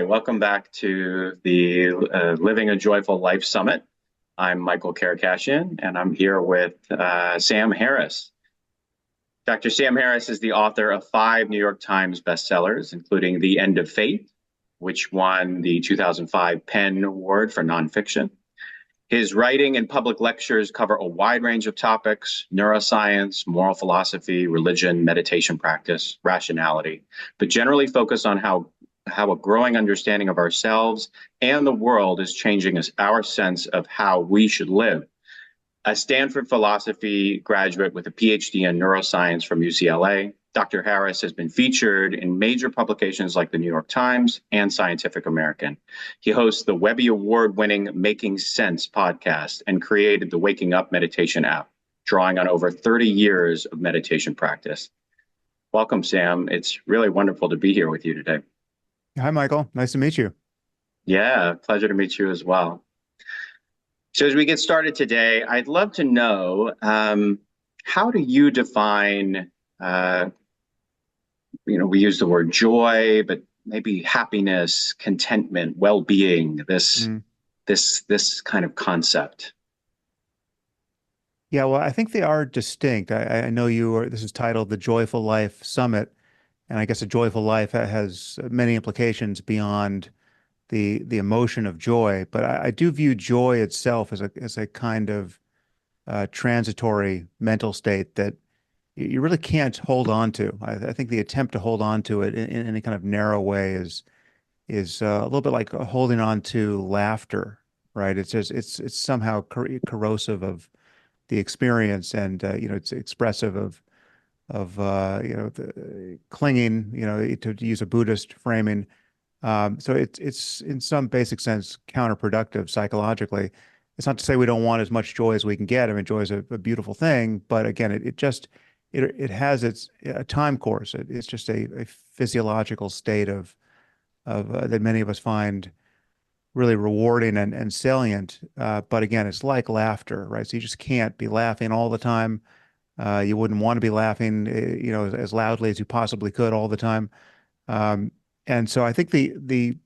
Hi, welcome back to the Living a Joyful Life Summit. I'm Michael Karakashian, and I'm here with Sam Harris. Dr. Sam Harris is the author of 5 New York Times bestsellers, including The End of Faith, which won the 2005 PEN Award for nonfiction. His writing and public lectures cover a wide range of topics: neuroscience, moral philosophy, religion, meditation practice, rationality, but generally focus on how a growing understanding of ourselves and the world is changing our sense of how we should live. A Stanford philosophy graduate with a PhD in neuroscience from UCLA, Dr. Harris has been featured in major publications like the New York Times and Scientific American. He hosts the Webby Award-winning Making Sense podcast and created the Waking Up meditation app, drawing on over 30 years of meditation practice. Welcome, Sam. It's really wonderful to be here with you today. Hi, Michael. Nice to meet you. Yeah, pleasure to meet you as well. So as we get started today, I'd love to know, how do you define, we use the word joy, but maybe happiness, contentment, well-being, this kind of concept? Yeah, well, I think they are distinct. I know this is titled the Joyful Life Summit, and I guess a joyful life has many implications beyond the emotion of joy. But I do view joy itself as a kind of transitory mental state that you really can't hold on to. I think the attempt to hold on to it in any kind of narrow way is a little bit like holding on to laughter, right? It's somehow corrosive of the experience, and it's expressive of the clinging, to use a Buddhist framing. So it's in some basic sense counterproductive psychologically. It's not to say we don't want as much joy as we can get. I mean, joy is a beautiful thing, but again, it has a time course. It's just a physiological state of that many of us find really rewarding and salient. But again, it's like laughter, right? So you just can't be laughing all the time. You wouldn't want to be laughing, as loudly as you possibly could all the time. And so I think the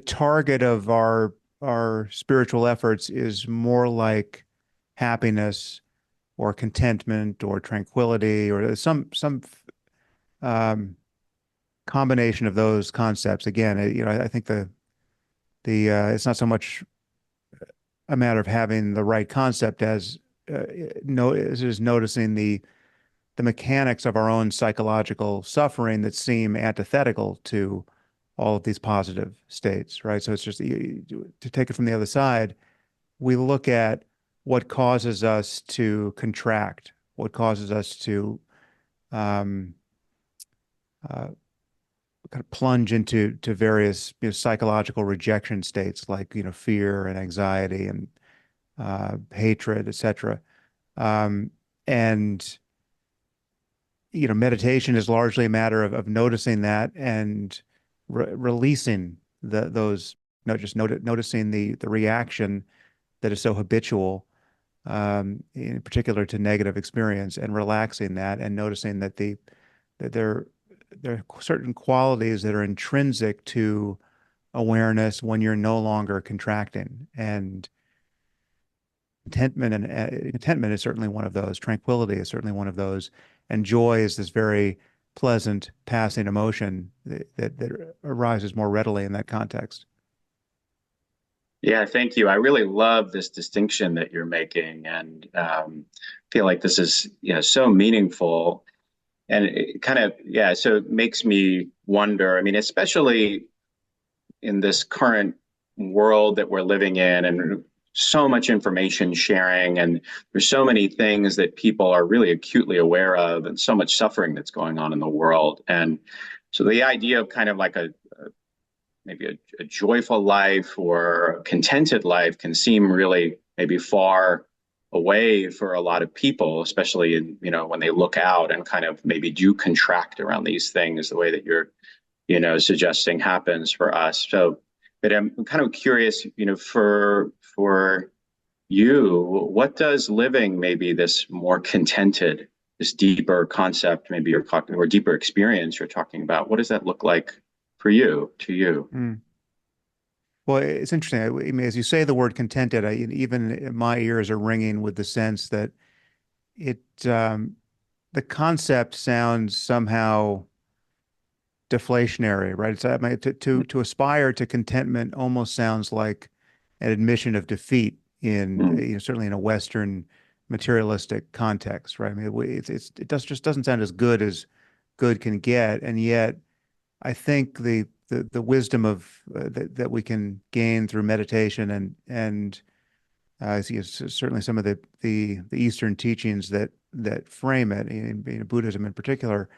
target of our spiritual efforts is more like happiness or contentment or tranquility or some um, combination of those concepts. Again, I think the it's not so much a matter of having the right concept as as is noticing the mechanics of our own psychological suffering that seem antithetical to all of these positive states, right? So it's just to take it from the other side, we look at what causes us to contract, what causes us to um, uh, kind of plunge into various psychological rejection states like fear and anxiety and hatred, etc. Um, and meditation is largely a matter of noticing that and releasing those, just noticing the reaction that is so habitual, in particular to negative experience, and relaxing that and noticing that there are certain qualities that are intrinsic to awareness when you're no longer contracting. And contentment is certainly one of those. Tranquility is certainly one of those. And joy is this very pleasant passing emotion that arises more readily in that context. Yeah, thank you. I really love this distinction that you're making, and feel like this is, so meaningful. And it kind of, yeah, so it makes me wonder. I mean, especially in this current world that we're living in, and so much information sharing, and there's so many things that people are really acutely aware of, and so much suffering that's going on in the world. And so the idea of kind of like maybe a joyful life or a contented life can seem really maybe far away for a lot of people, especially when they look out and kind of maybe do contract around these things the way that you're suggesting happens for us. So, but I'm kind of curious, for you, what does living maybe this more contented, this deeper concept, maybe you're talking, or deeper experience you're talking about, what does that look like for you, to you? Mm. Well, it's interesting. I mean, as you say the word contented, even my ears are ringing with the sense that it the concept sounds somehow deflationary, right? It's, I mean, to aspire to contentment almost sounds like an admission of defeat in, Mm, certainly in a Western materialistic context, right? I mean, it just doesn't sound as good can get, and yet I think the wisdom of that we can gain through meditation and certainly some of the Eastern teachings that frame it, in Buddhism in particular,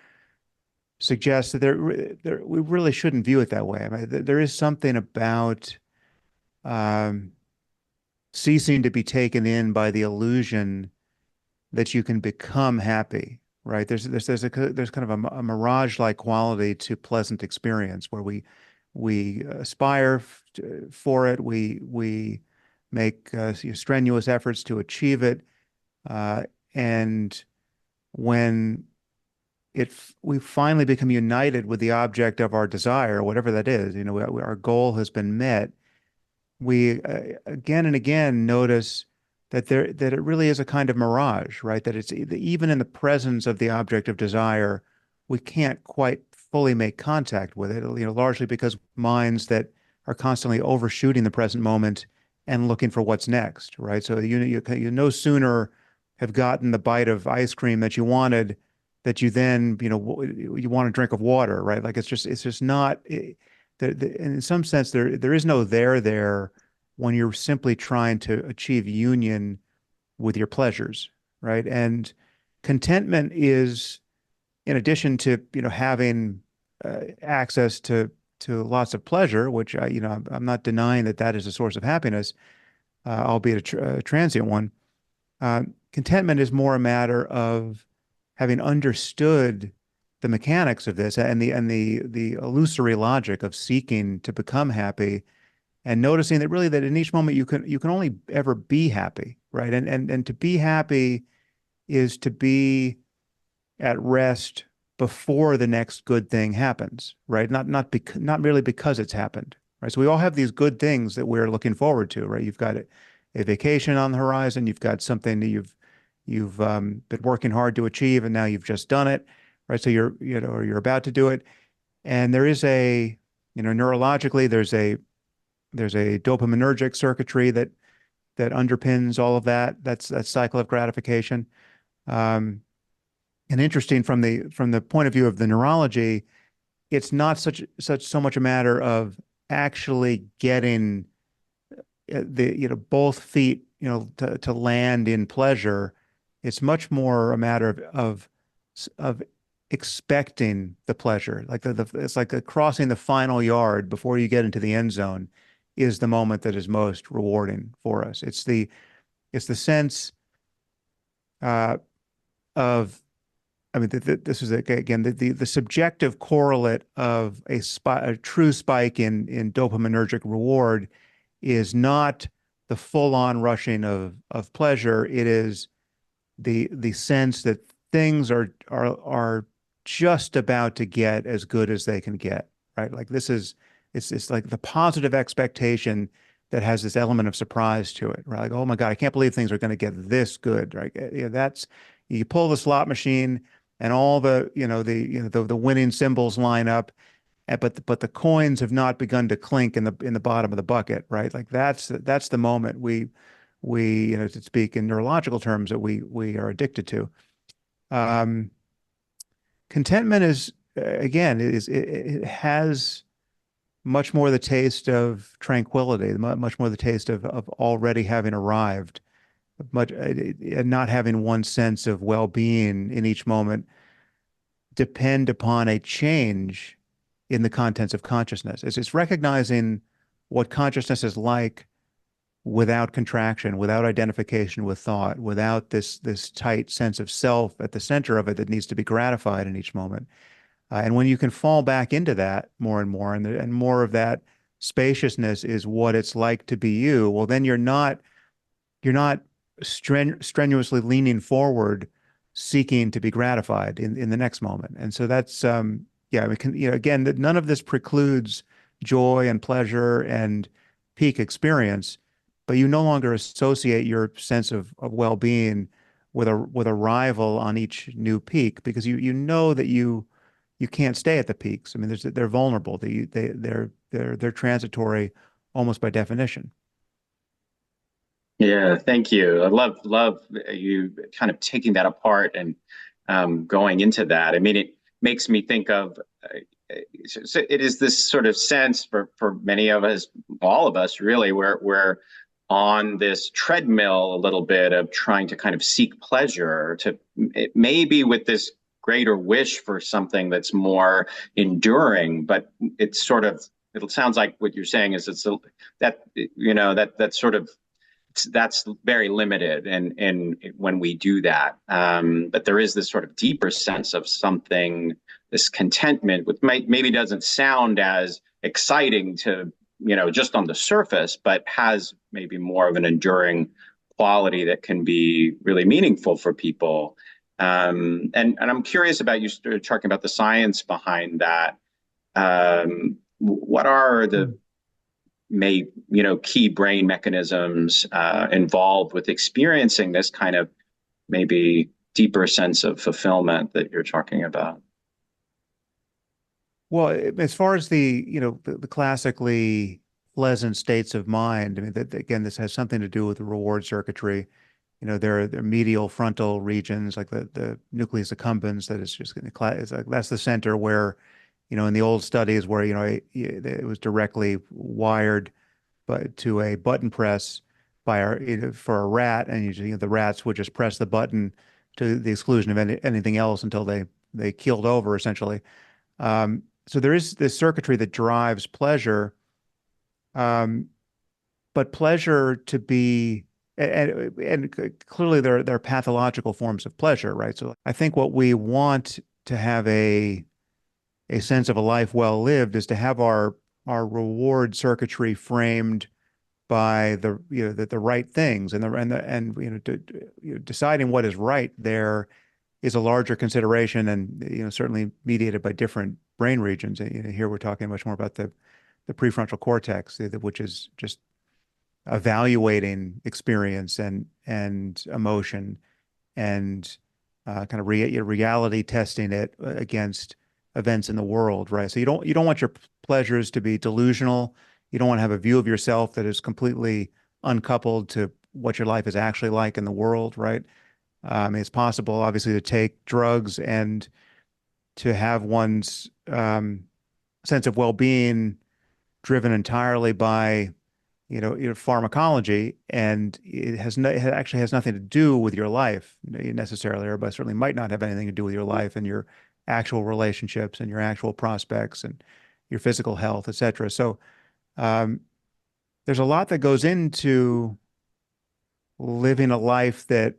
suggests that we really shouldn't view it that way. I mean, there is something about um, ceasing to be taken in by the illusion that you can become happy, right? There's kind of a mirage-like quality to pleasant experience where we aspire for it, we make strenuous efforts to achieve it, uh, and when we finally become united with the object of our desire, whatever that is, our goal has been met, we again and again notice that it really is a kind of mirage, right? That it's even in the presence of the object of desire, we can't quite fully make contact with it, largely because minds that are constantly overshooting the present moment and looking for what's next, right? So you no sooner have gotten the bite of ice cream that you wanted that you then, you want a drink of water, right? Like it's just not in some sense there is no there when you're simply trying to achieve union with your pleasures, right? And contentment is, in addition to having access to lots of pleasure, which I'm not denying that is a source of happiness, albeit a transient one. Contentment is more a matter of having understood the mechanics of this and the illusory logic of seeking to become happy, and noticing that really that in each moment you can only ever be happy, right? And to be happy is to be at rest before the next good thing happens, right? Not merely because it's happened, right? So we all have these good things that we're looking forward to, right? You've got a vacation on the horizon, you've got something that you've been working hard to achieve, and now you've just done it, right? So you're about to do it, and there is neurologically there's a dopaminergic circuitry that underpins all of that. That's that cycle of gratification. Um, and interesting from the point of view of the neurology, it's not so much a matter of actually getting both feet to land in pleasure. It's much more a matter of expecting the pleasure. Like it's like crossing the final yard before you get into the end zone is the moment that is most rewarding for us. It's the sense uh, of, I mean, this is again the subjective correlate of a true spike in dopaminergic reward is not the full-on rushing of pleasure. It is the sense that things are just about to get as good as they can get, right? Like it's like the positive expectation that has this element of surprise to it, right? Like, oh my God, I can't believe things are going to get this good, right? That's you pull the slot machine and all the winning symbols line up, but the coins have not begun to clink in the bottom of the bucket, right? Like that's the moment we to speak in neurological terms that we are addicted to. Um, Contentment is again it has much more the taste of tranquility, much more the taste of already having arrived, much and not having one sense of well-being in each moment depend upon a change in the contents of consciousness. It's recognizing what consciousness is like without contraction, without identification with thought, without this tight sense of self at the center of it that needs to be gratified in each moment. And when you can fall back into that more and more, and more of that spaciousness is what it's like to be you, well, then you're not strenuously leaning forward, seeking to be gratified in the next moment. And so that's Yeah, we can, again, that none of this precludes joy and pleasure and peak experience, but you no longer associate your sense of well-being with a rival on each new peak because you know that you can't stay at the peaks. I mean, they're vulnerable. They're transitory almost by definition. Yeah, thank you. I love you kind of taking that apart and going into that. I mean, it makes me think of so it is this sort of sense for many of us, all of us, really, where we're on this treadmill a little bit of trying to kind of seek pleasure, to maybe with this greater wish for something that's more enduring, but it's sort of it sounds like what you're saying is that that sort of that's very limited and when we do that, but there is this sort of deeper sense of something, this contentment, which maybe doesn't sound as exciting to just on the surface, but has maybe more of an enduring quality that can be really meaningful for people. And I'm curious about, you started talking about the science behind that. What are the may key brain mechanisms involved with experiencing this kind of maybe deeper sense of fulfillment that you're talking about? Well, as far as the classically pleasant states of mind, I mean, that again, this has something to do with the reward circuitry. There are medial frontal regions like the nucleus accumbens that is just it's like that's the center where, in the old studies where, it was directly wired but to a button press by for a rat, and usually the rats would just press the button to the exclusion of anything else until they keeled over essentially. So there is this circuitry that drives pleasure, um, but pleasure to be and clearly there are pathological forms of pleasure, right? So I think what we want to have a sense of a life well lived is to have our reward circuitry framed by the right things and deciding what is right there is a larger consideration and certainly mediated by different brain regions. Here we're talking much more about the prefrontal cortex, which is just evaluating experience and emotion and kind of reality testing it against events in the world, right? So you don't want your pleasures to be delusional. You don't want to have a view of yourself that is completely uncoupled to what your life is actually like in the world, right? It's possible, obviously, to take drugs and to have one's sense of well-being driven entirely by pharmacology, and it actually has nothing to do with your life necessarily, or but certainly might not have anything to do with your life and your actual relationships and your actual prospects and your physical health, et cetera. So um, there's a lot that goes into living a life that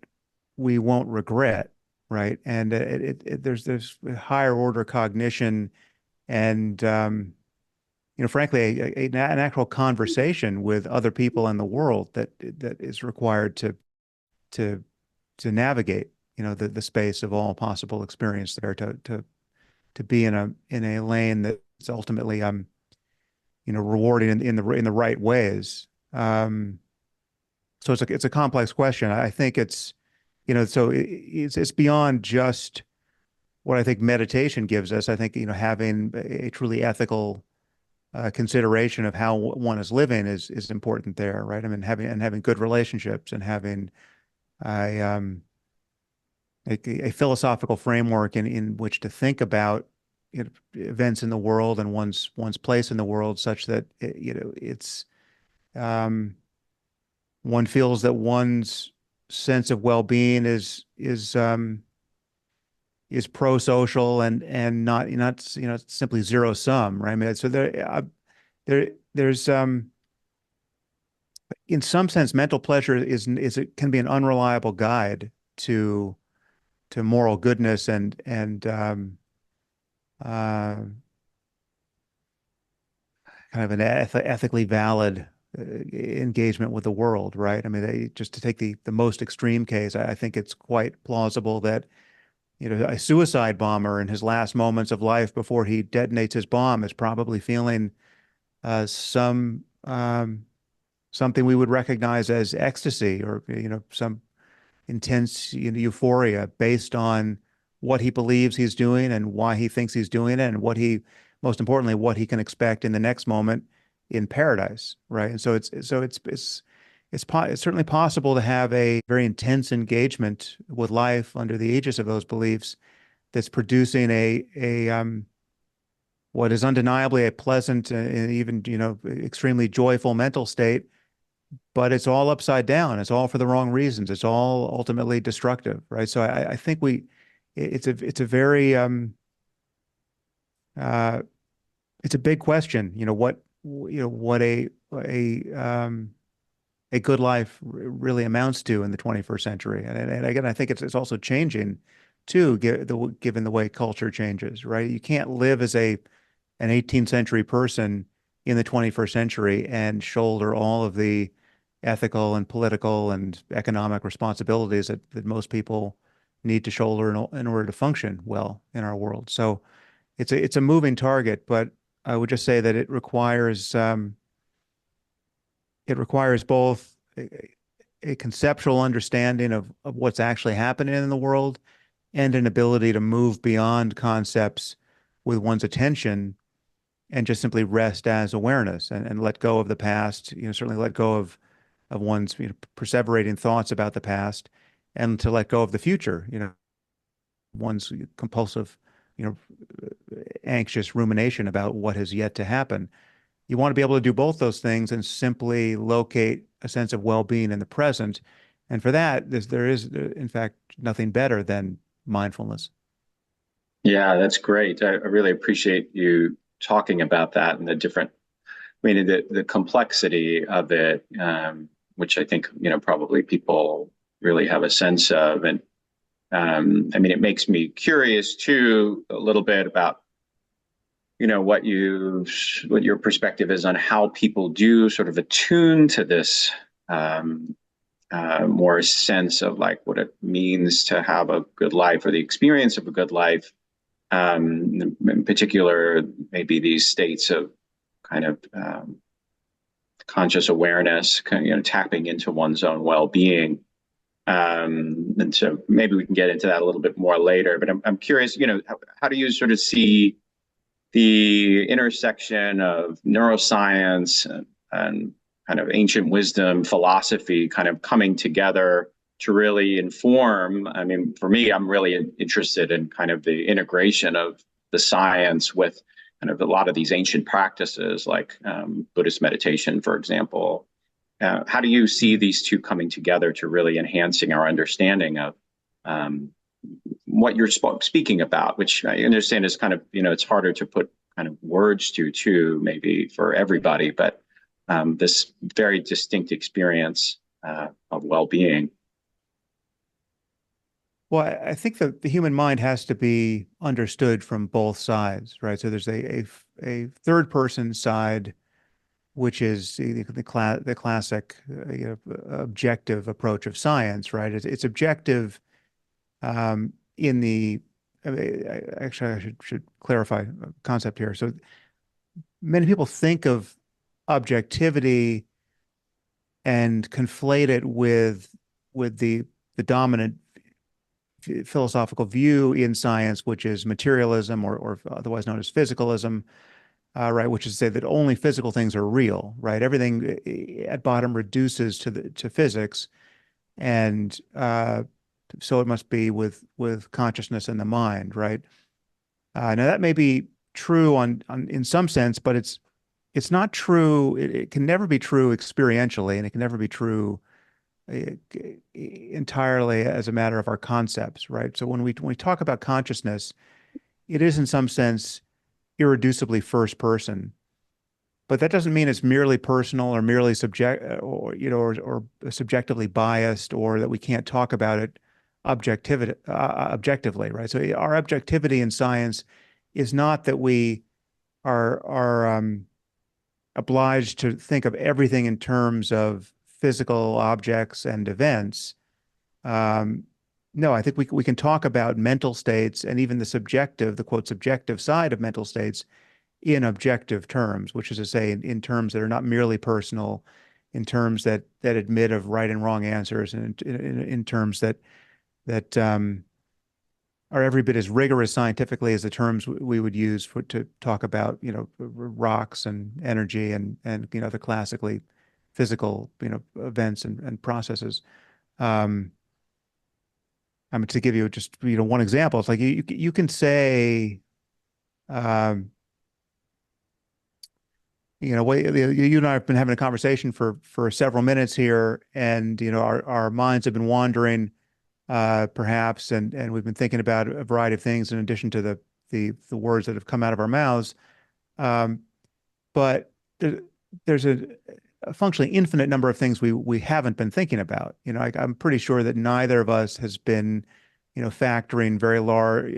we won't regret, right? And there's higher order cognition and frankly, an actual conversation with other people in the world that is required to to navigate, the space of all possible experience there to be in a lane that's ultimately rewarding in the right ways. So it's a complex question. I think it's beyond just what I think meditation gives us. I think having a truly ethical consideration of how one is living is important there, right? I mean, having good relationships and having a a philosophical framework in which to think about events in the world and one's place in the world, such that it's um, one feels that one's sense of well-being is pro-social and not simply zero sum, right? I mean, so there's in some sense mental pleasure is it can be an unreliable guide to moral goodness and uh, kind of an ethically valid engagement with the world, right? I mean, just to take the most extreme case, I think it's quite plausible that a suicide bomber in his last moments of life before he detonates his bomb is probably feeling something we would recognize as ecstasy, or some intense euphoria based on what he believes he's doing and why he thinks he's doing it, and most importantly, what he can expect in the next moment in paradise, right? And it's certainly possible to have a very intense engagement with life under the aegis of those beliefs that's producing a what is undeniably a pleasant and even extremely joyful mental state, but it's all upside down. It's all for the wrong reasons. It's all ultimately destructive, right? So I think it's a very uh, it's a big question. What a good life really amounts to in the 21st century. And again, I think it's also changing too, given the way culture changes, right? You can't live as an 18th century person in the 21st century and shoulder all of the ethical and political and economic responsibilities that most people need to shoulder in order to function well in our world. So it's a moving target, but I would just say that it requires both a conceptual understanding of what's actually happening in the world and an ability to move beyond concepts with one's attention and just simply rest as awareness, and let go of the past, certainly let go of one's perseverating thoughts about the past, and to let go of the future, one's compulsive, you know, anxious rumination about what has yet to happen. You want to be able to do both those things and simply locate a sense of well-being in the present. And for that, there is, in fact, nothing better than mindfulness. Yeah, that's great. I really appreciate you talking about that and the different, I mean, the complexity of it, which I think, probably people really have a sense of. And I mean, it makes me curious too, a little bit about, what your perspective is on how people do sort of attune to this more sense of like what it means to have a good life or the experience of a good life. In particular, maybe these states of kind of conscious awareness, tapping into one's own well-being. And so maybe we can get into that a little bit more later. But I'm curious, how do you sort of see the intersection of neuroscience and kind of ancient wisdom, philosophy kind of coming together to really inform? I mean, for me, I'm really interested in kind of the integration of the science with kind of a lot of these ancient practices like Buddhist meditation, for example. How do you see these two coming together to really enhancing our understanding of what you're speaking about, which I understand is kind of, it's harder to put kind of words to, too, maybe for everybody, but this very distinct experience of well-being. Well, I think the human mind has to be understood from both sides, right? So there's a third person side, which is the classic objective approach of science, right? It's objective in the actually, I should clarify a concept here. So many people think of objectivity and conflate it with the dominant philosophical view in science, which is materialism, or otherwise known as physicalism, right? Which is to say that only physical things are real, right? Everything at bottom reduces to physics, and so it must be with consciousness in the mind, right? Now that may be true on in some sense, but it's not true. It can never be true experientially, and it can never be true entirely as a matter of our concepts, right? So when we talk about consciousness, it is in some sense irreducibly first person, but that doesn't mean it's merely personal or merely or subjectively biased, or that we can't talk about it objectively, right? So our objectivity in science is not that we are obliged to think of everything in terms of physical objects and events. Um, No, I think we can talk about mental states and even the subjective, the quote subjective side of mental states in objective terms, which is to say in terms that are not merely personal, in terms that admit of right and wrong answers, and in terms that are every bit as rigorous scientifically as the terms we would use to talk about, rocks and energy and the classically physical, events and processes. Um, I mean, to give you just, one example, it's like you can say, um, you and I have been having a conversation for several minutes here, and our minds have been wandering, perhaps, and we've been thinking about a variety of things in addition to the words that have come out of our mouths. Um, but there's a functionally infinite number of things we haven't been thinking about. I'm pretty sure that neither of us has been, factoring very large,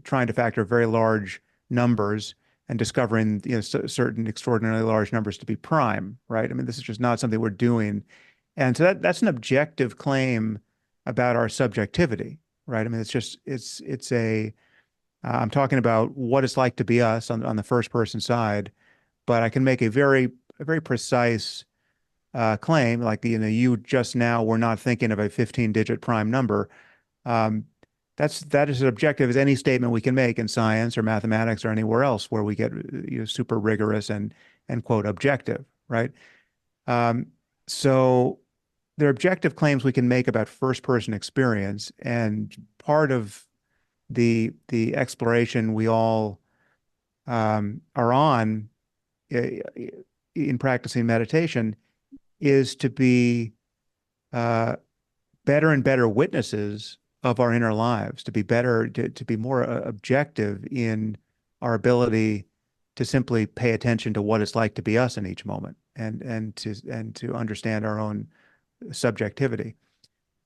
trying to factor very large numbers and discovering, certain extraordinarily large numbers to be prime, right? I mean, this is just not something we're doing. And so that's an objective claim about our subjectivity, right? I mean, I'm talking about what it's like to be us on the first person side, but I can make a very precise claim, like you just now were not thinking of a 15-digit prime number. Um, that is as objective as any statement we can make in science or mathematics or anywhere else where we get super rigorous and quote objective, right? Um, so they're objective claims we can make about first person experience, and part of the exploration we all are on uh, in practicing meditation is to be uh, better and better witnesses of our inner lives, to be better, to be more objective in our ability to simply pay attention to what it's like to be us in each moment, and to understand our own subjectivity.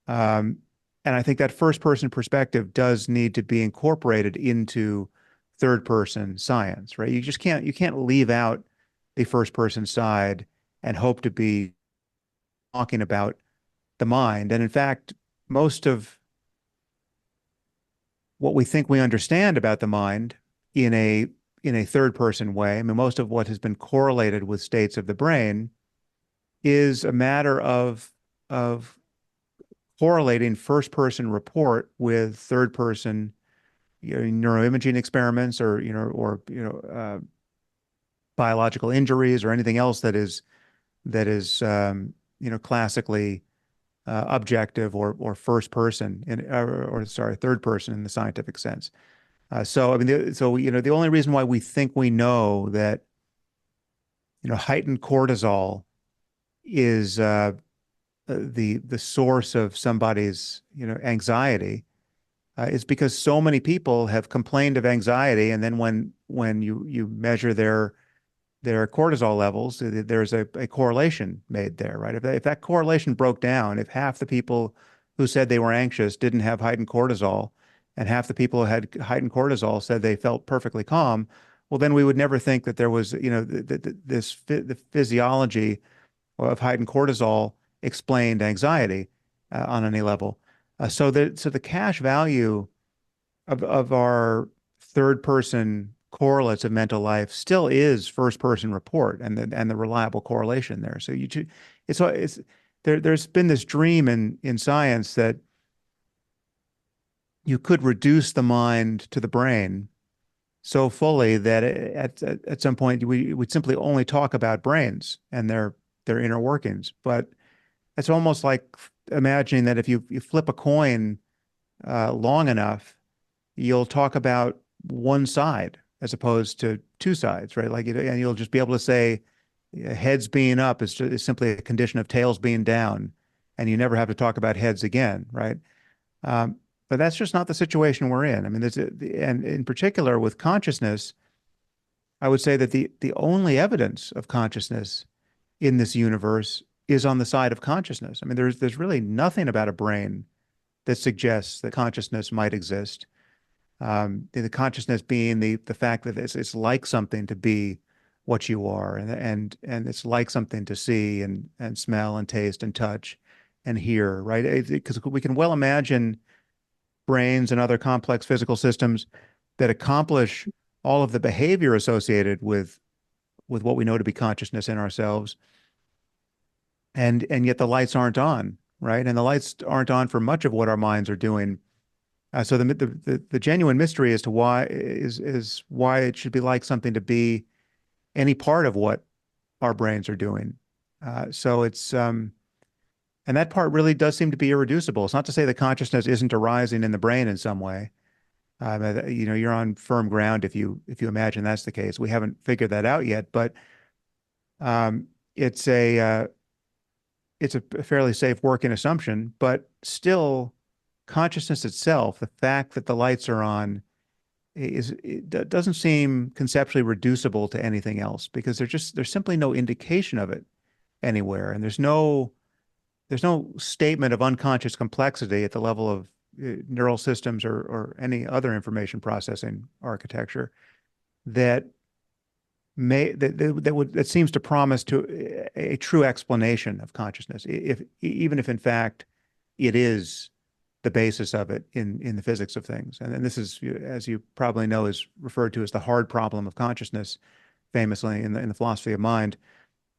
Um, and I think that first person perspective does need to be incorporated into third person science, right? You can't leave out the first person side and hope to be talking about the mind. And in fact, most of what we think we understand about the mind in a third person way, I mean, most of what has been correlated with states of the brain is a matter of correlating first person report with third person, neuroimaging experiments, or biological injuries or anything else that is classically objective or first person or sorry, third person in the scientific sense. So I mean, the only reason why we think we know that heightened cortisol is the source of somebody's anxiety is because so many people have complained of anxiety, and then when you measure their cortisol levels, there's a correlation made there, right? If that correlation broke down, if half the people who said they were anxious didn't have heightened cortisol, and half the people who had heightened cortisol said they felt perfectly calm, well, then we would never think that there was, the physiology of heightened cortisol explained anxiety on any level. So the cash value of our third person correlates of mental life still is first person report and the reliable correlation there. So it's there's been this dream in science that you could reduce the mind to the brain so fully that at some point we would simply only talk about brains and their inner workings. But it's almost like imagining that if you flip a coin long enough, you'll talk about one side as opposed to two sides, right? And you'll just be able to say heads being up is simply a condition of tails being down, and you never have to talk about heads again, right? Um, but that's just not the situation we're in. I mean, and in particular with consciousness, I would say that the only evidence of consciousness in this universe is on the side of consciousness. I mean, there's really nothing about a brain that suggests that consciousness might exist. The consciousness being the fact that it's like something to be what you are, and it's like something to see and smell and taste and touch and hear, right? Because we can well imagine brains and other complex physical systems that accomplish all of the behavior associated with what we know to be consciousness in ourselves, and yet the lights aren't on, right? And the lights aren't on for much of what our minds are doing. So the genuine mystery as to why is why it should be like something to be any part of what our brains are doing. So it's and that part really does seem to be irreducible. It's not to say that consciousness isn't arising in the brain in some way. You're on firm ground if you imagine that's the case. We haven't figured that out yet, but um, it's a fairly safe working assumption. But still, consciousness itself, the fact that the lights are on, doesn't seem conceptually reducible to anything else because there's simply no indication of it anywhere, and there's no statement of unconscious complexity at the level of neural systems or any other information processing architecture that that seems to promise to a true explanation of consciousness, if even if in fact it is the basis of it in the physics of things. And this is, as you probably know, is referred to as the hard problem of consciousness, famously in the philosophy of mind.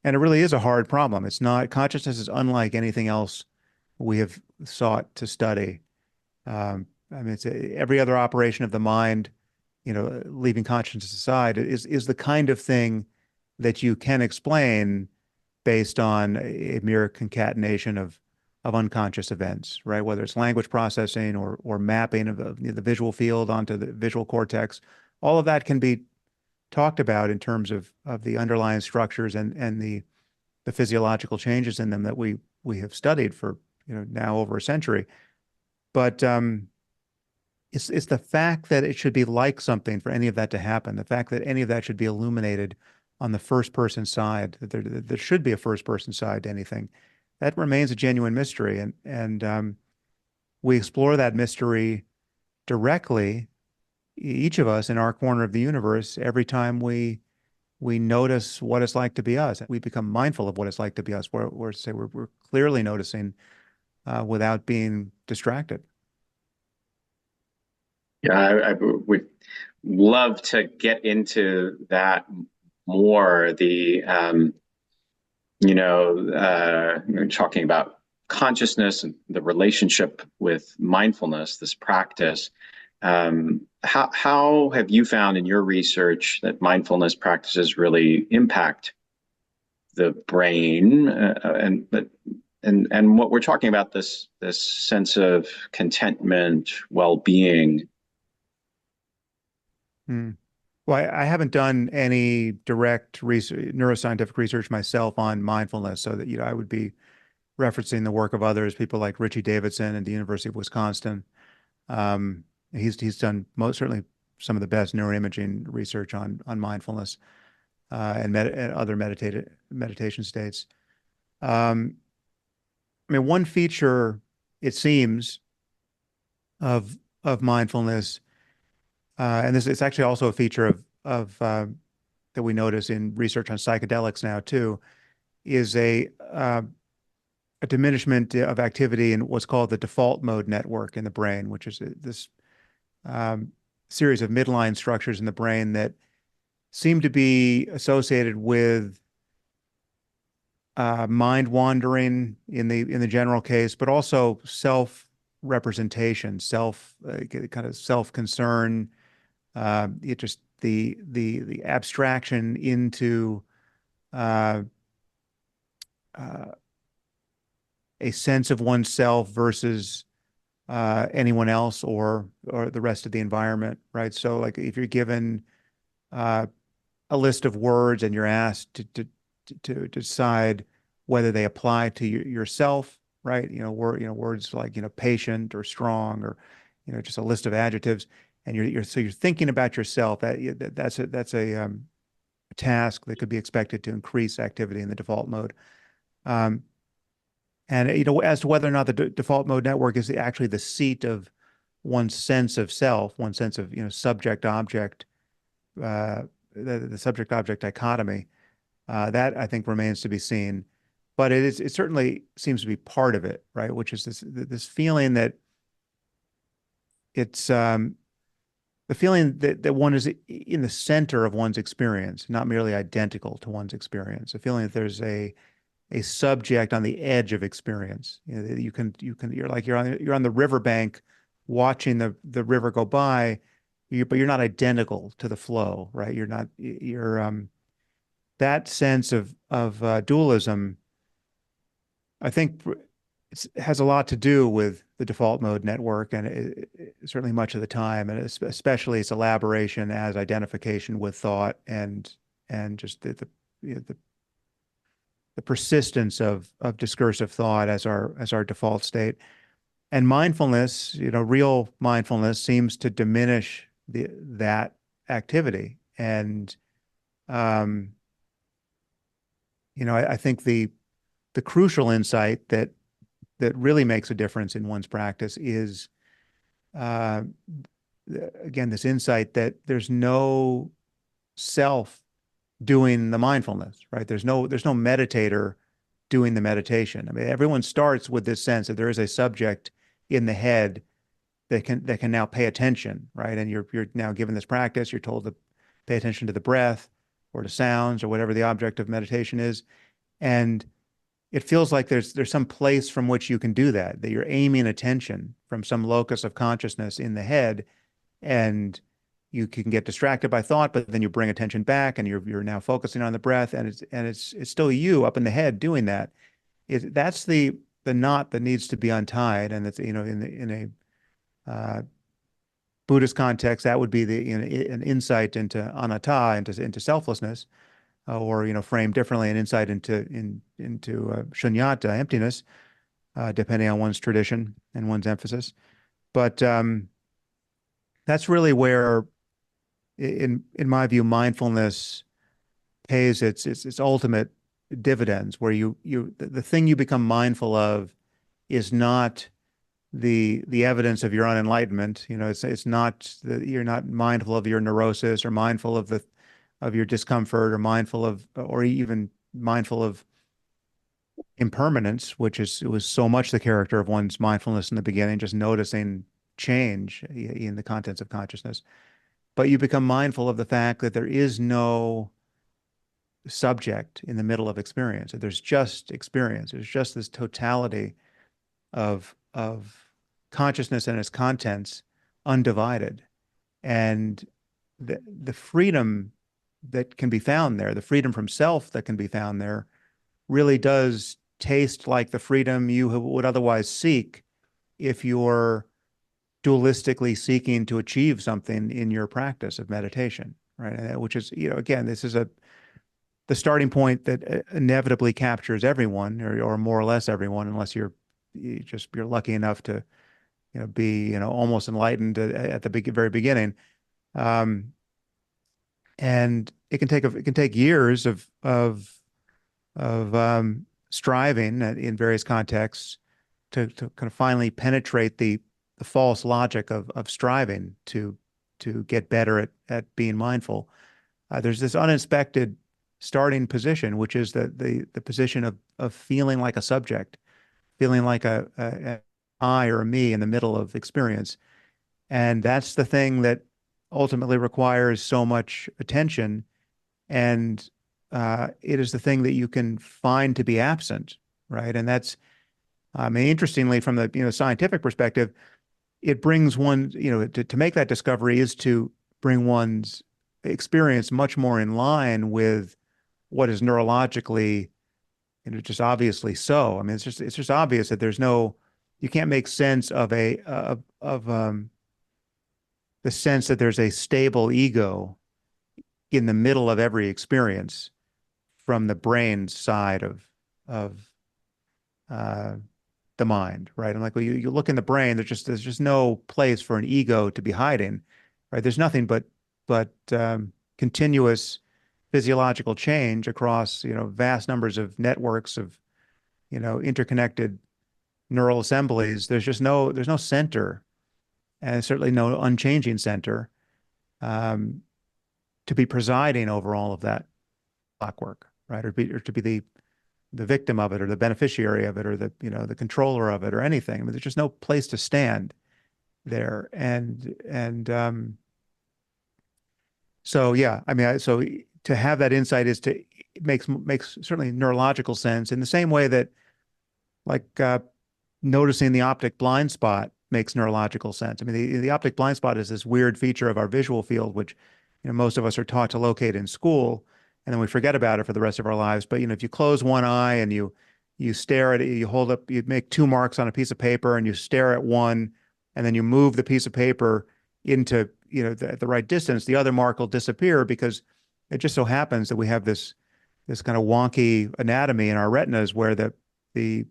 And it really is a hard problem. It's not consciousness is unlike anything else we have sought to study. I mean, every other operation of the mind, leaving consciousness aside, is the kind of thing that you can explain based on a mere concatenation of unconscious events, right? Whether it's language processing or mapping of the visual field onto the visual cortex, all of that can be talked about in terms of the underlying structures and the physiological changes in them that we have studied for now over a century. But it's the fact that it should be like something for any of that to happen, the fact that any of that should be illuminated on the first person side, that there should be a first person side to anything, that remains a genuine mystery. And we explore that mystery directly, each of us in our corner of the universe, every time we notice what it's like to be us. We become mindful of what it's like to be us. We're clearly noticing without being distracted. Yeah, I would love to get into that more. Talking about consciousness and the relationship with mindfulness, this practice. How have you found in your research that mindfulness practices really impact the brain, and what we're talking about, this sense of contentment, well-being? Hmm. Well, I haven't done any direct research, neuroscientific research myself on mindfulness, so that I would be referencing the work of others, people like Richie Davidson at the University of Wisconsin. Um, he's done most certainly some of the best neuroimaging research on mindfulness and other meditation states. Um, I mean, one feature it seems of mindfulness, and this it's actually also a feature of that we notice in research on psychedelics now too, is a diminishment of activity in what's called the default mode network in the brain, which is this um, series of midline structures in the brain that seem to be associated with mind wandering in the general case, but also self representation, kind of self concern. It just the abstraction into uh, uh, a sense of oneself versus anyone else or the rest of the environment, right? So, like if you're given uh, a list of words and you're asked to decide whether they apply to yourself, right? Words like patient or strong or just a list of adjectives, and you're thinking about yourself. That's a task that could be expected to increase activity in the default mode. Um, and as to whether or not the default mode network is actually the seat of one's sense of self, one sense of subject object, uh, the subject object dichotomy, that I think remains to be seen. But it certainly seems to be part of it, right? Which is this feeling that it's the feeling that one is in the center of one's experience, not merely identical to one's experience. A feeling that there's a subject on the edge of experience. You know, you're on the riverbank watching the river go by, but you're not identical to the flow, right? You're that sense of dualism, I think has a lot to do with the default mode network, and certainly much of the time, and especially its elaboration as identification with thought, and just you know, the persistence of discursive thought as our default state. And mindfulness, real mindfulness seems to diminish that activity. And um, I think the crucial insight that really makes a difference in one's practice is uh, again this insight that there's no self doing the mindfulness, right? There's no meditator doing the meditation. I mean, everyone starts with this sense that there is a subject in the head that can now pay attention, right? And you're now given this practice, you're told to pay attention to the breath or to sounds or whatever the object of meditation is. And it feels like there's some place from which you can do that you're aiming attention from some locus of consciousness in the head, and you can get distracted by thought, but then you bring attention back and you're now focusing on the breath, and it's still you up in the head doing that. That's the knot that needs to be untied, and it's in a Buddhist context that would be an insight into anatta, into selflessness, or framed differently, an insight into shunyata, emptiness, depending on one's tradition and one's emphasis. But that's really where, in my view, mindfulness pays its ultimate dividends. Where the thing you become mindful of is not the evidence of your own enlightenment. It's not that you're not mindful of your neurosis, or mindful of your discomfort, or even mindful of impermanence, which was so much the character of one's mindfulness in the beginning, just noticing change in the contents of consciousness. But you become mindful of the fact that there is no subject in the middle of experience. That there's just experience. There's just this totality of consciousness and its contents, undivided. And the freedom that can be found there, the freedom from self that can be found there, really does taste like the freedom you would otherwise seek if you're dualistically seeking to achieve something in your practice of meditation, right? Which is, again, this is the starting point that inevitably captures everyone, or more or less everyone, unless you're lucky enough to be almost enlightened at the very beginning. And it can take years of striving in various contexts to kind of finally penetrate the false logic of striving to get better at being mindful. There's this uninspected starting position, which is the position of feeling like a subject, feeling like a I or a me in the middle of experience. And that's the thing that ultimately requires so much attention. And it is the thing that you can find to be absent, right? And that's, I mean, interestingly, from the scientific perspective, it brings one, to make that discovery is to bring one's experience much more in line with what is neurologically, just obviously so. I mean, it's just obvious that you can't make sense of the sense that there's a stable ego in the middle of every experience from the brain side of uh, the mind, right? And like, well, you look in the brain, there's just no place for an ego to be hiding, right? There's nothing but continuous physiological change across vast numbers of networks of interconnected neural assemblies. There's no center, and certainly no unchanging center, um, to be presiding over all of that clockwork, right? Or to be the victim of it, or the beneficiary of it, or the controller of it, or anything. I mean, there's just no place to stand. there. So yeah, I mean, so to have that insight is to makes certainly neurological sense in the same way that like noticing the optic blind spot makes neurological sense. I mean, the optic blind spot is this weird feature of our visual field, which most of us are taught to locate in school, and then we forget about it for the rest of our lives. But if you close one eye and you stare at it, you hold up, you make two marks on a piece of paper, and you stare at one, and then you move the piece of paper into at the right distance, the other mark will disappear because it just so happens that we have this kind of wonky anatomy in our retinas where the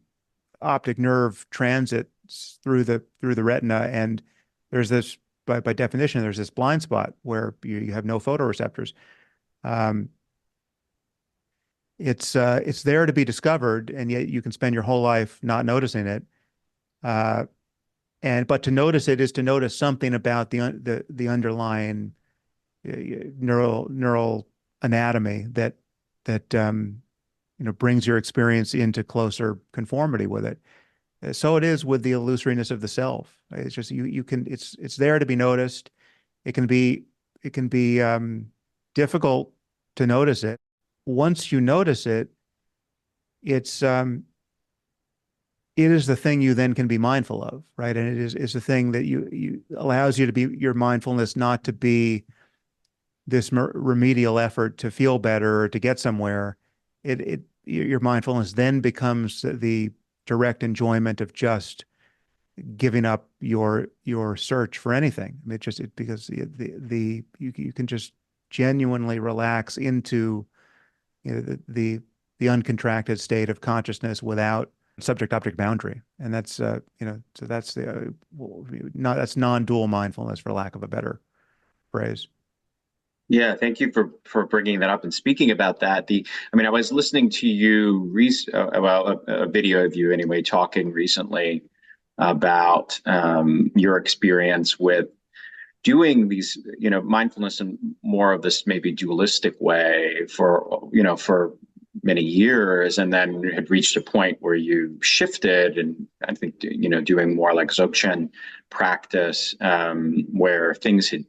optic nerve transits through the retina, and there's this by definition there's this blind spot where you have no photoreceptors. Um, it's there to be discovered, and yet you can spend your whole life not noticing it. Uh, but to notice it is to notice something about the underlying neural anatomy that brings your experience into closer conformity with it. So it is with the illusoriness of the self. It's just you can it's there to be noticed. It can be difficult to notice it. Once you notice it, it's it is the thing you then can be mindful of, right? And it's the thing that you allows you to be your mindfulness not to be this remedial effort to feel better or to get somewhere. Your mindfulness then becomes the direct enjoyment of just giving up your search for anything. I mean, because you can just genuinely relax into the uncontracted state of consciousness without subject object boundary, and that's so that's the not that's non-dual mindfulness, for lack of a better phrase. Yeah, thank you for bringing that up and speaking about that. I mean, I was listening to you about a video of you anyway, talking recently about your experience with doing these, mindfulness in more of this maybe dualistic way for many years, and then had reached a point where you shifted, and I think doing more like Dzogchen practice, where things had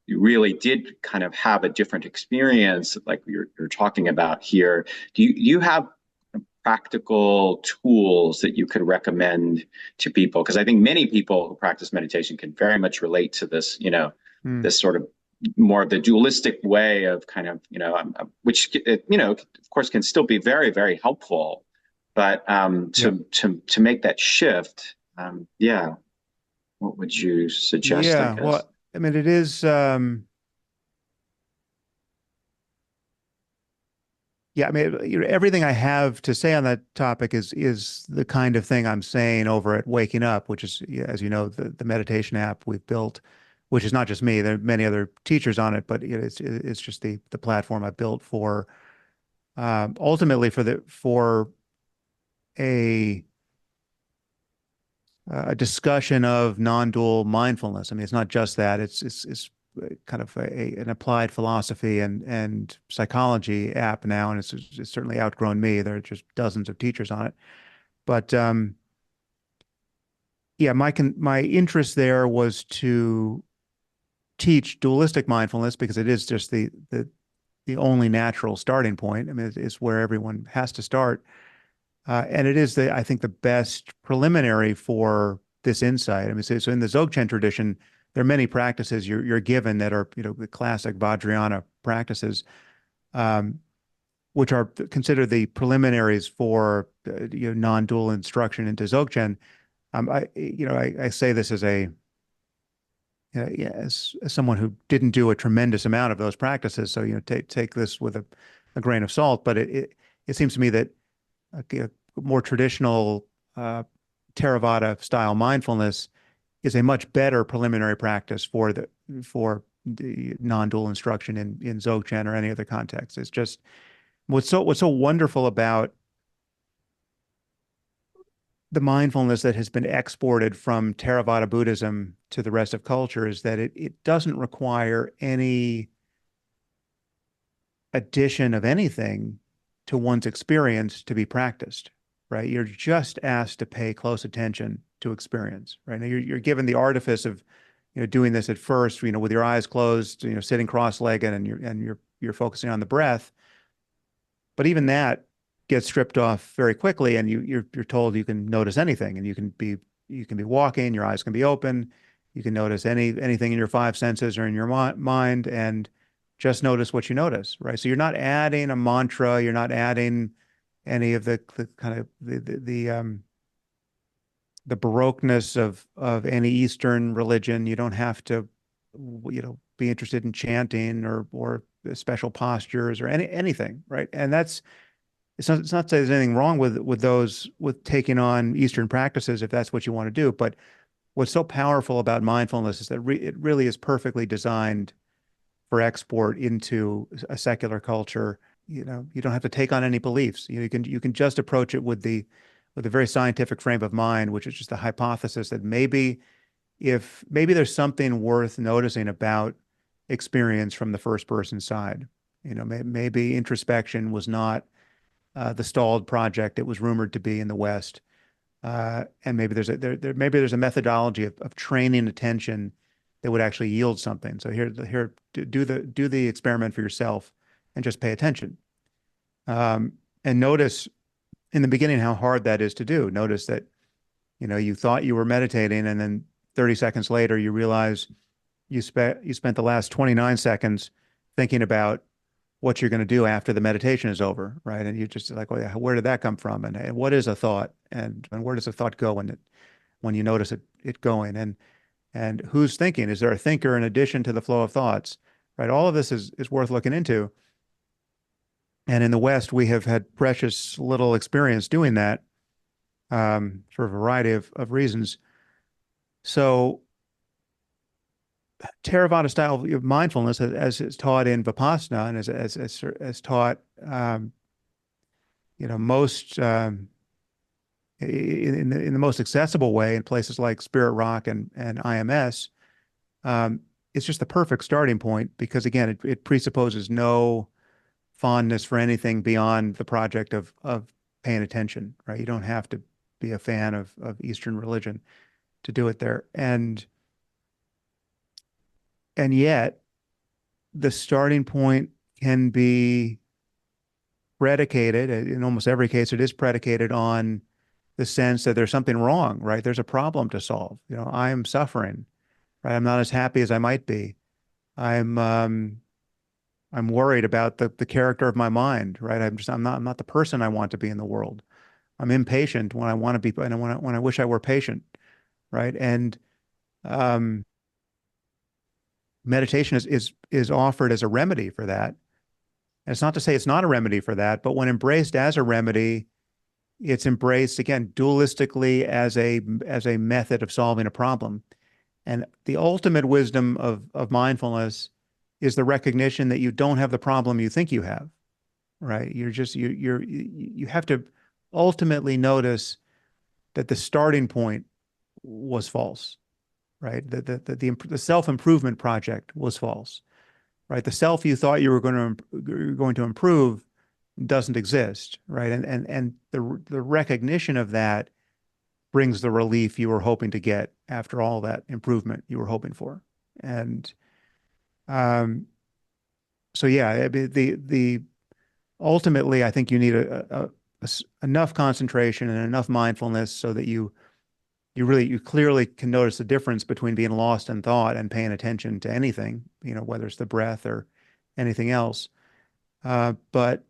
you really did kind of have a different experience, like you're talking about here. Do you have practical tools that you could recommend to people? Because I think many people who practice meditation can very much relate to this, Hmm. this sort of more of the dualistic way of kind of, which, of course, can still be very, very helpful. But Yep. to make that shift, yeah, what would you suggest, I Yeah. guess? Well, I mean, it is. Yeah, I mean, everything I have to say on that topic is the kind of thing I'm saying over at Waking Up, which is, yeah, as you know, the meditation app we've built, which is not just me. There are many other teachers on it, but it's just the platform I built for ultimately for a a discussion of non-dual mindfulness. I mean, it's not just that. It's kind of an applied philosophy and psychology app now, and it's certainly outgrown me. There are just dozens of teachers on it. But yeah, my interest there was to teach dualistic mindfulness because it is just the only natural starting point. I mean, it's where everyone has to start. And it is I think the best preliminary for this insight. I mean, so in the Dzogchen tradition, there are many practices you're given that are, the classic Vajrayana practices, um, which are considered the preliminaries for non-dual instruction into Dzogchen. I say this as yeah, as someone who didn't do a tremendous amount of those practices, so take this with a grain of salt. But it seems to me that a more traditional Theravada style mindfulness is a much better preliminary practice for the non-dual instruction in Dzogchen or any other context. It's just what's so wonderful about the mindfulness that has been exported from Theravada Buddhism to the rest of culture is that it doesn't require any addition of anything to one's experience to be practiced, right? You're just asked to pay close attention to experience, right? Now you're given the artifice of, doing this at first, with your eyes closed, sitting cross-legged, and you're focusing on the breath. But even that gets stripped off very quickly, and you're told you can notice anything, and you can be walking, your eyes can be open, you can notice anything in your five senses or in your mind, and just notice what you notice, right? So you're not adding a mantra, you're not adding any of the kind of the baroqueness of any Eastern religion. You don't have to, be interested in chanting or special postures or anything, right? And it's not to say there's anything wrong with taking on Eastern practices if that's what you want to do. But what's so powerful about mindfulness is that it really is perfectly designed for export into a secular culture. You don't have to take on any beliefs. You can just approach it with a very scientific frame of mind, which is just a hypothesis that maybe there's something worth noticing about experience from the first person side. Maybe introspection was not the stalled project it was rumored to be in the West. And maybe there's a methodology of training attention that would actually yield something. So here, do the experiment for yourself and just pay attention. And notice in the beginning how hard that is to do. Notice that, you thought you were meditating, and then 30 seconds later you realize you spent the last 29 seconds thinking about what you're going to do after the meditation is over, right? And you just like, well, where did that come from? And what is a thought? And where does a thought go when you notice it going? And who's thinking? Is there a thinker in addition to the flow of thoughts? Right? All of this is worth looking into. And in the West, we have had precious little experience doing that, for a variety of reasons. So Theravada style of mindfulness, as is taught in Vipassana and as taught, most in the most accessible way in places like Spirit Rock and IMS, it's just the perfect starting point because again, it presupposes no fondness for anything beyond the project of paying attention, right? You don't have to be a fan of Eastern religion to do it there. And yet the starting point can be predicated, in almost every case, it is predicated on the sense that there's something wrong, right? There's a problem to solve. I am suffering, right? I'm not as happy as I might be. I'm worried about the character of my mind, right? I'm not the person I want to be in the world. I'm impatient when I want to be, and when I wish I were patient, right? And um, meditation is offered as a remedy for that. And it's not to say it's not a remedy for that, but when embraced as a remedy, it's embraced again dualistically as a method of solving a problem. And the ultimate wisdom of mindfulness is the recognition that you don't have the problem you think you have, right? You have to ultimately notice that the starting point was false, right? The self-improvement project was false, right? The self you thought you were going to improve doesn't exist, right? And the recognition of that brings the relief you were hoping to get after all that improvement you were hoping for. And um, so yeah, the ultimately, I think you need enough concentration and enough mindfulness so that you clearly can notice the difference between being lost in thought and paying attention to anything, whether it's the breath or anything else. But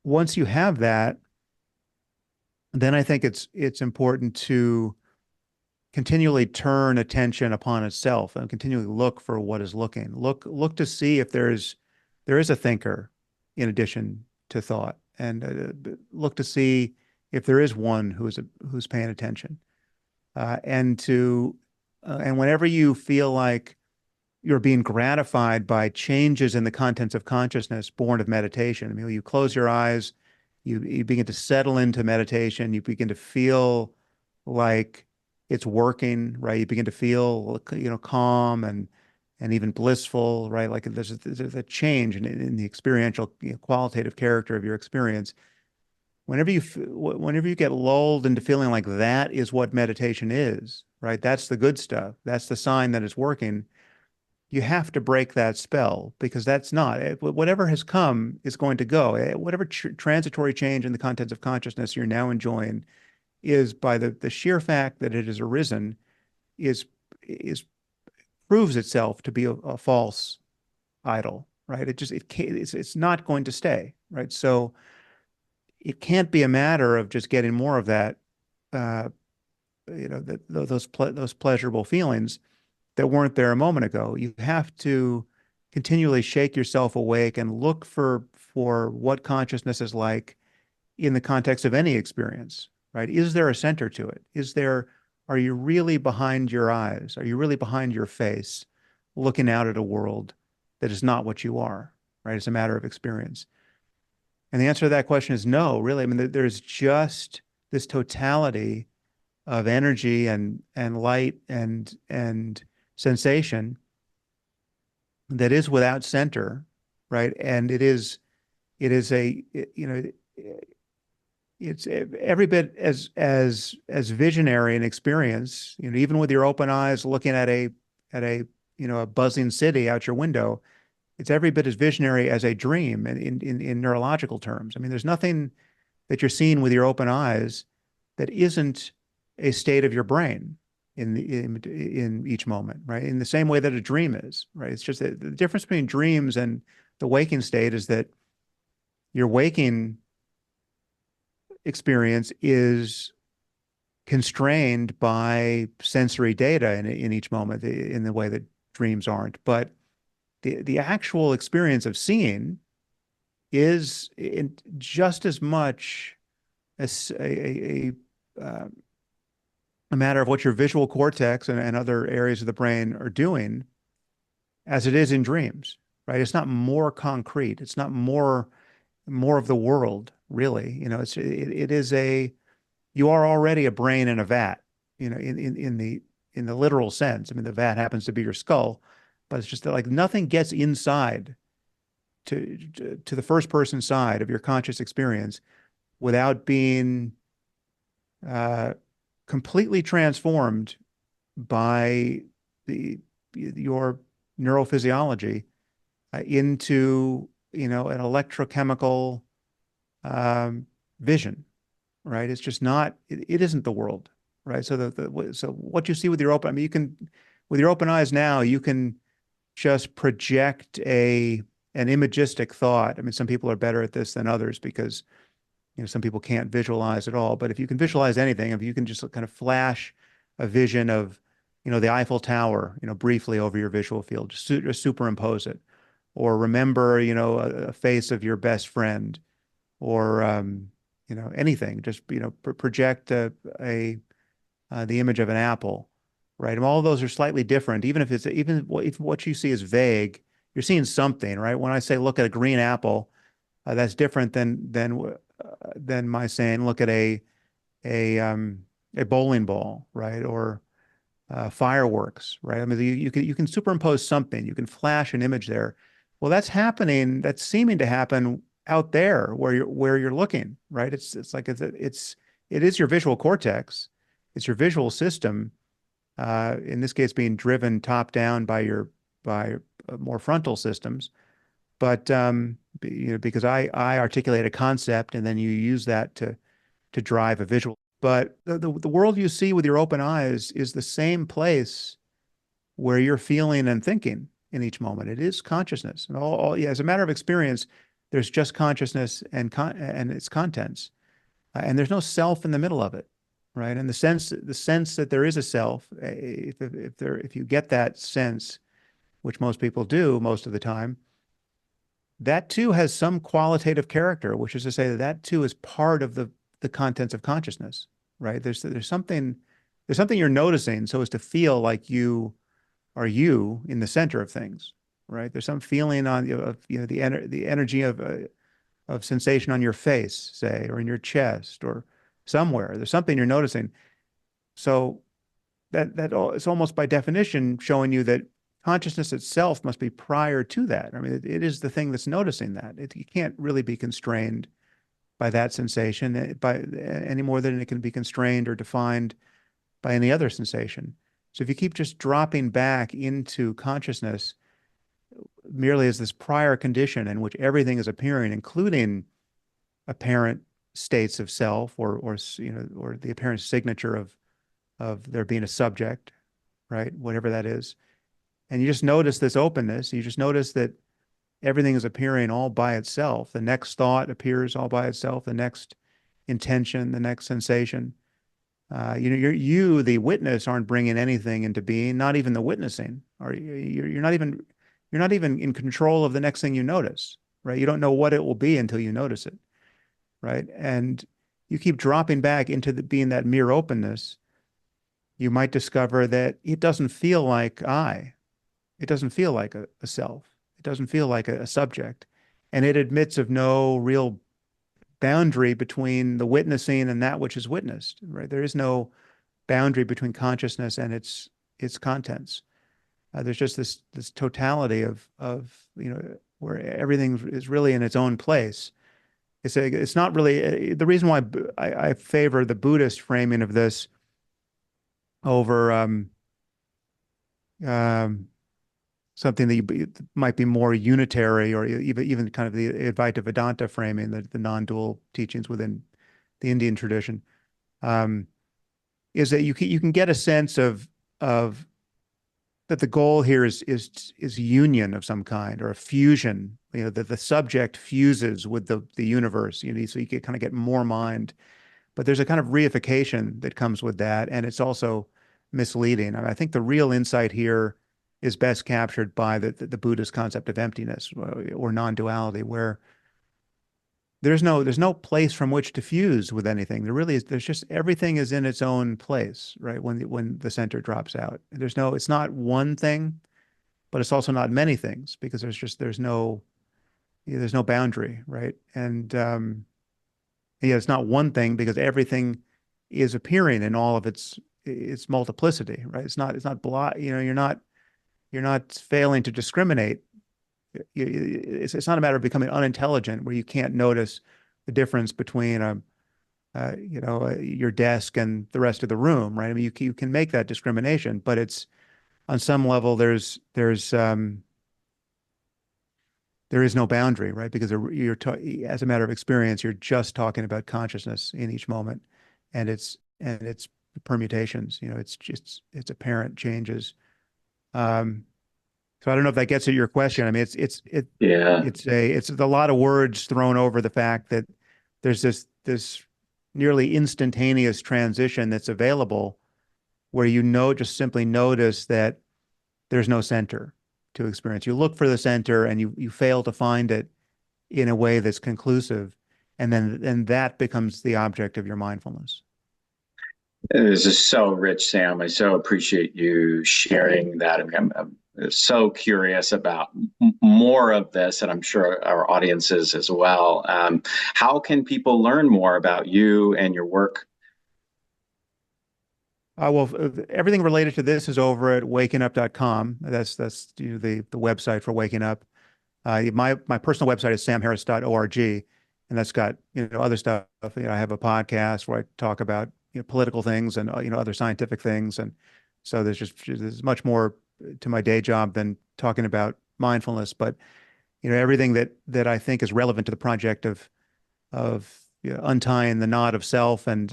once you have that, then I think it's important to continually turn attention upon itself and continually look for what is looking. Look to see if there is a thinker in addition to thought, and look to see if there is one who's paying attention. And whenever you feel like you're being gratified by changes in the contents of consciousness born of meditation, I mean, you close your eyes, you begin to settle into meditation, you begin to feel like it's working, right? You begin to feel, calm and even blissful, right? Like there's a change in the experiential, qualitative character of your experience. whenever you get lulled into feeling like that is what meditation is, right? That's the good stuff. That's the sign that it's working. You have to break that spell because that's not whatever has come is going to go. Whatever transitory change in the contents of consciousness you're now enjoying is by the sheer fact that it has arisen is proves itself to be a false idol, right? It can't, it's not going to stay, right? So it can't be a matter of just getting more of that, uh, those pleasurable feelings that weren't there a moment ago. You have to continually shake yourself awake and look for what consciousness is like in the context of any experience, right? Is there a center to it? Are you really behind your eyes? Are you really behind your face, looking out at a world that is not what you are, right? It's a matter of experience. And the answer to that question is no, really. I mean, there's just this totality of energy and light and sensation that is without center, right? And it is it's every bit as visionary an experience, even with your open eyes looking at a a buzzing city out your window. It's every bit as visionary as a dream in neurological terms. I mean, there's nothing that you're seeing with your open eyes that isn't a state of your brain in each moment, right? In the same way that a dream is, right? It's just that the difference between dreams and the waking state is that your waking experience is constrained by sensory data in each moment in the way that dreams aren't. But the actual experience of seeing is in just as much as a matter of what your visual cortex and other areas of the brain are doing as it is in dreams, right? It's not more concrete. It's not more of the world, really. It is you are already a brain in a vat, in the literal sense. I mean, the vat happens to be your skull, but it's just that like nothing gets inside to the first person side of your conscious experience without being uh, completely transformed by your neurophysiology into an electrochemical vision, right? It's just not. It isn't the world, right? So so what you see with your open, I mean, you can with your open eyes now, you can just project an imagistic thought. I mean, some people are better at this than others because some people can't visualize at all. But if you can visualize anything, if you can just kind of flash a vision of, the Eiffel Tower, briefly over your visual field, just superimpose it, or remember, a face of your best friend, or anything. Just project the image of an apple, right? And all of those are slightly different. Even if what you see is vague, you're seeing something, right? When I say look at a green apple, that's different than my saying look at a bowling ball, right? Or fireworks, right? I mean, you can superimpose something, you can flash an image there. Well, that's happening. That's seeming to happen out there where you're looking, right? It is your visual cortex, it's your visual system. In this case, being driven top down by more frontal systems. But because I articulate a concept and then you use that to drive a visual. But the world you see with your open eyes is the same place where you're feeling and thinking in each moment. It is consciousness. And yeah, as a matter of experience, there's just consciousness and its contents. And there's no self in the middle of it, right? And the sense that there is a self, if you get that sense, which most people do most of the time, that too has some qualitative character, which is to say that too is part of the contents of consciousness, right? There's something you're noticing so as to feel like you are you in the center of things, right? There's some feeling of the energy of sensation on your face, say, or in your chest or somewhere. There's something you're noticing. So it's almost by definition showing you that consciousness itself must be prior to that. I mean, it is the thing that's noticing that. You can't really be constrained by that sensation by any more than it can be constrained or defined by any other sensation. So if you keep just dropping back into consciousness merely as this prior condition in which everything is appearing, including apparent states of self or the apparent signature of there being a subject, right? Whatever that is. And you just notice this openness. You just notice that everything is appearing all by itself. The next thought appears all by itself, the next intention, the next sensation. You, the witness, aren't bringing anything into being, not even the witnessing. Or you're not even in control of the next thing you notice, right? You don't know what it will be until you notice it, right? And you keep dropping back into being that mere openness. You might discover that it doesn't feel like I. It doesn't feel like a self. It doesn't feel like a subject. And it admits of no real boundary between the witnessing and that which is witnessed, right? There is no boundary between consciousness and its contents. There's just this totality of where everything is really in its own place. It's not really the reason why I favor the Buddhist framing of this over um, something that might be more unitary or even kind of the Advaita Vedanta framing, the non-dual teachings within the Indian tradition, um, is that you can get a sense of that the goal here is union of some kind or a fusion. That the subject fuses with the universe. So you can kind of get more mind, but there's a kind of reification that comes with that, and it's also misleading. I think the real insight here is best captured by the Buddhist concept of emptiness or non-duality, where there's no place from which to fuse with anything. There really is. There's just everything is in its own place, right? When the center drops out, it's not one thing, but it's also not many things because there's no boundary, right? And yeah, it's not one thing because everything is appearing in all of its multiplicity, right? It's not you're not failing to discriminate. It's not a matter of becoming unintelligent where you can't notice the difference between your desk and the rest of the room, right? I mean, you can make that discrimination, but it's on some level there is no boundary, right? Because as a matter of experience, you're just talking about consciousness in each moment, and its permutations. It's apparent changes. Um, so I don't know if that gets at your question. I mean, Yeah. it's a lot of words thrown over the fact that there's this nearly instantaneous transition that's available where just simply notice that there's no center to experience. You look for the center and you fail to find it in a way that's conclusive, and that becomes the object of your mindfulness. This is so rich, Sam. I so appreciate you sharing that. I mean, I'm so curious about more of this, and I'm sure our audiences as well. How can people learn more about you and your work? Well, everything related to this is over at wakingup.com. That's the website for Waking Up. My personal website is samharris.org, and that's got other stuff. I have a podcast where I talk about political things and other scientific things, and so there's much more to my day job than talking about mindfulness. But everything that I think is relevant to the project of untying the knot of self and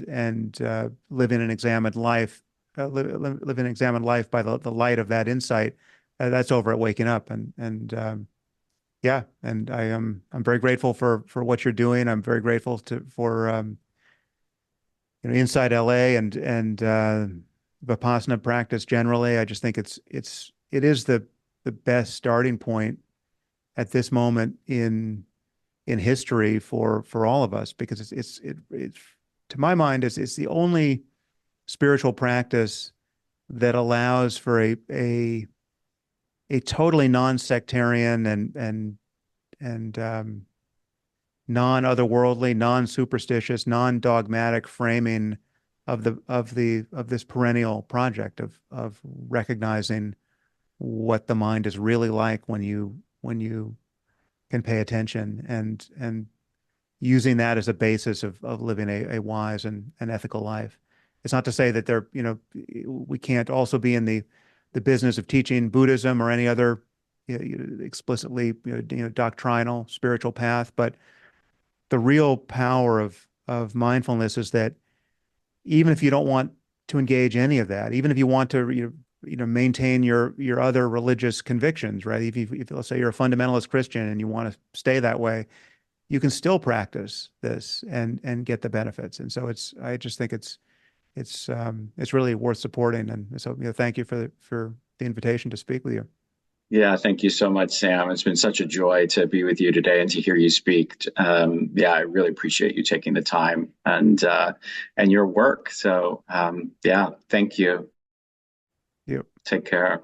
living an examined life, live an examined life by the light of that insight. That's over at Waking Up, and yeah, and I'm very grateful for what you're doing. I'm very grateful for Inside LA and Vipassana practice generally. I just think it is the best starting point at this moment in history for all of us because it's to my mind it's the only spiritual practice that allows for a totally non-sectarian and non-otherworldly, non-superstitious, non-dogmatic framing of this perennial project of recognizing what the mind is really like when you can pay attention and using that as a basis of living a wise and ethical life. It's not to say that we can't also be in the business of teaching Buddhism or any other explicitly doctrinal spiritual path, but the real power of mindfulness is that even if you don't want to engage any of that, even if you want to maintain your other religious convictions, right? If let's say you're a fundamentalist Christian and you want to stay that way, you can still practice this and get the benefits. And so I just think it's really worth supporting. And so thank you for the invitation to speak with you. Yeah, thank you so much, Sam. It's been such a joy to be with you today and to hear you speak. Yeah, I really appreciate you taking the time and your work. So yeah, thank you. You. Take care.